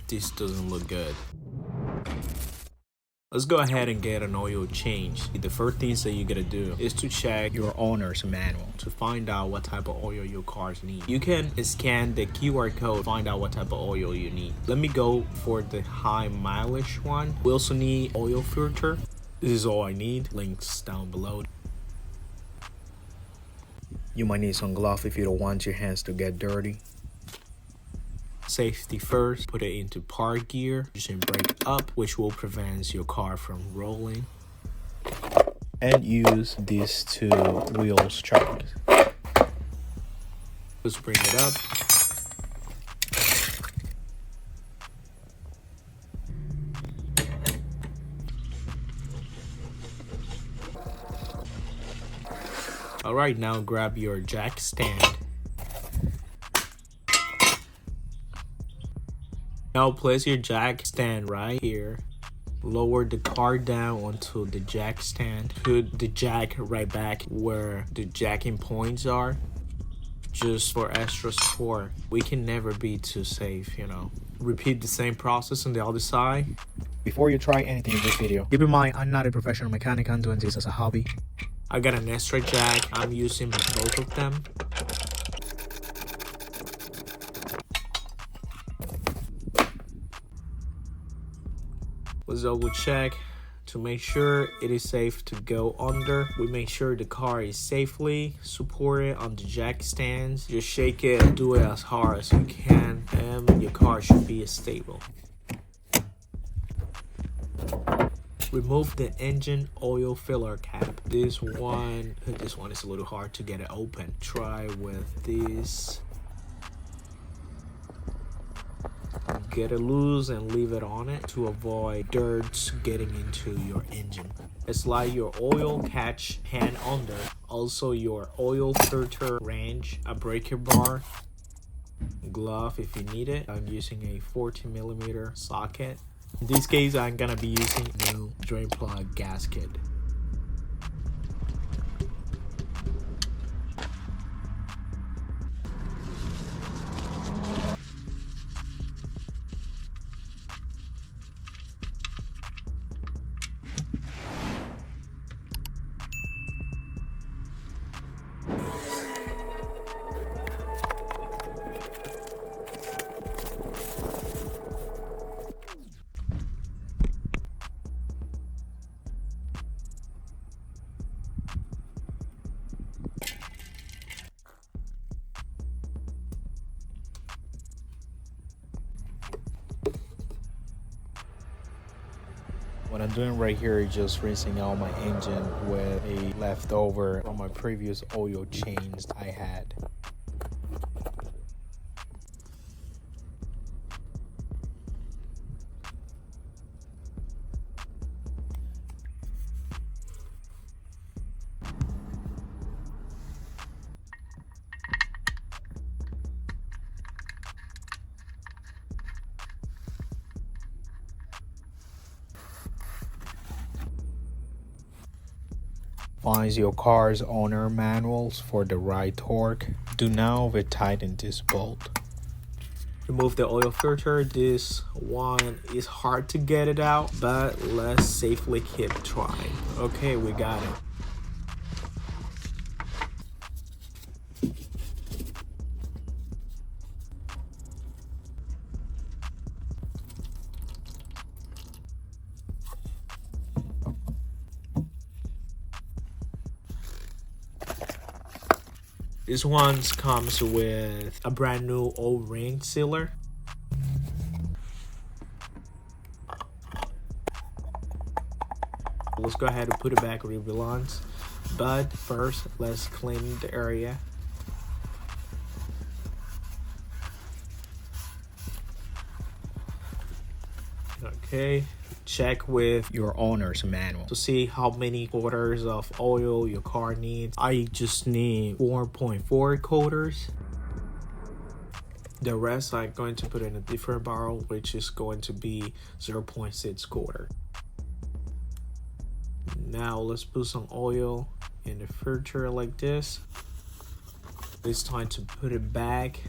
This doesn't look good. Let's go ahead and get an oil change. The first things that you gotta do is to check your owner's manual to find out what type of oil your cars need. You can scan the QR code, find out what type of oil you need. Let me go for the high mileage one. We also need oil filter. This is all I need. Links down below. You might need some gloves if you don't want your hands to get dirty. Safety first, put it into park gear using brake up, which will prevent your car from rolling. And use these two wheels chuck. Let's bring it up. Alright, now grab your jack stand. Now place your jack stand right here. Lower the car down onto the jack stand. Put the jack right back where the jacking points are. Just for extra support. We can never be too safe, you know. Repeat the same process on the other side. Before you try anything in this video, keep in mind I'm not a professional mechanic, I'm doing this as a hobby. I got an extra jack. I'm using both of them. Let's double check to make sure it is safe to go under. We make sure the car is safely supported on the jack stands. Just shake it and do it as hard as you can, and your car should be stable. Remove the engine oil filler cap. This one is a little hard to get it open. Try with this. Get it loose and leave it on it to avoid dirt getting into your engine. Slide your oil catch pan under, also your oil filter wrench, a breaker bar, glove if you need it. I'm using a 14mm socket. In this case, I'm gonna be using a new drain plug gasket. What I'm doing right here is just rinsing out my engine with a leftover from my previous oil change I had. Find your car's owner manuals for the right torque. Do now tighten this bolt. Remove the oil filter. This one is hard to get it out, but let's safely keep trying. Okay, we got it. This one comes with a brand new O-ring sealer. Let's go ahead and put it back where it belongs. But first, let's clean the area. Okay. Check with your owner's manual to see how many quarters of oil your car needs. I just need 4.4 quarters. The rest I'm going to put in a different barrel, which is going to be 0.6 quarter. Now let's put some oil in the filter like this. It's time to put it back.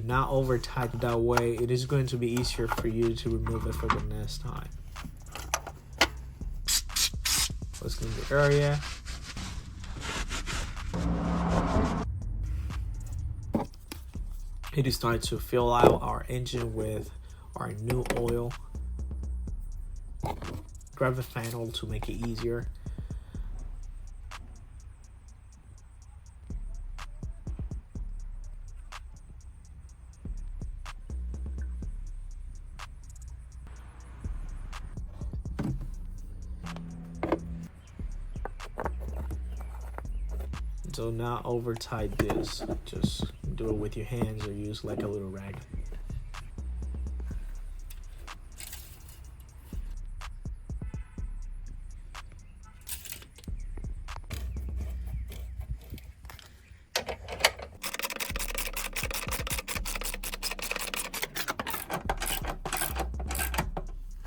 Do not over tighten, that way it is going to be easier for you to remove it for the next time. Let's clean the area. It is time to fill out our engine with our new oil. Grab the funnel to make it easier. Do not over tight this. Just do it with your hands or use like a little rag.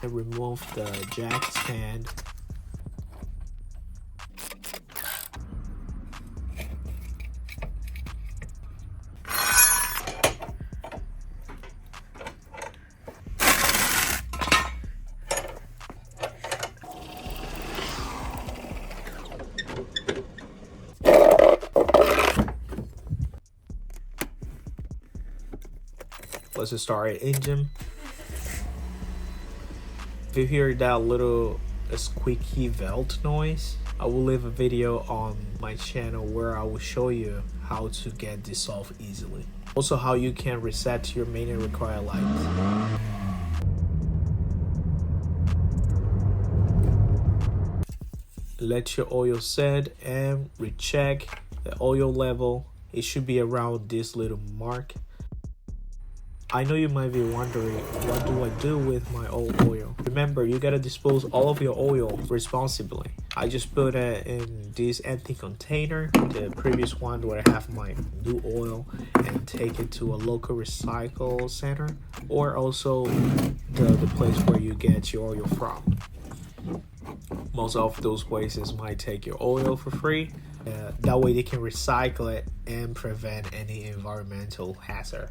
And remove the jack stand. Let's start our engine. If you hear that little squeaky belt noise, I will leave a video on my channel where I will show you how to get this off easily. Also how you can reset your main and required lights. Let your oil set and recheck the oil level. It should be around this little mark. I know you might be wondering, what do I do with my old oil? Remember, you gotta dispose all of your oil responsibly. I just put it in this empty container, the previous one where I have my new oil, and take it to a local recycle center, or also the place where you get your oil from. Most of those places might take your oil for free. That way they can recycle it and prevent any environmental hazard.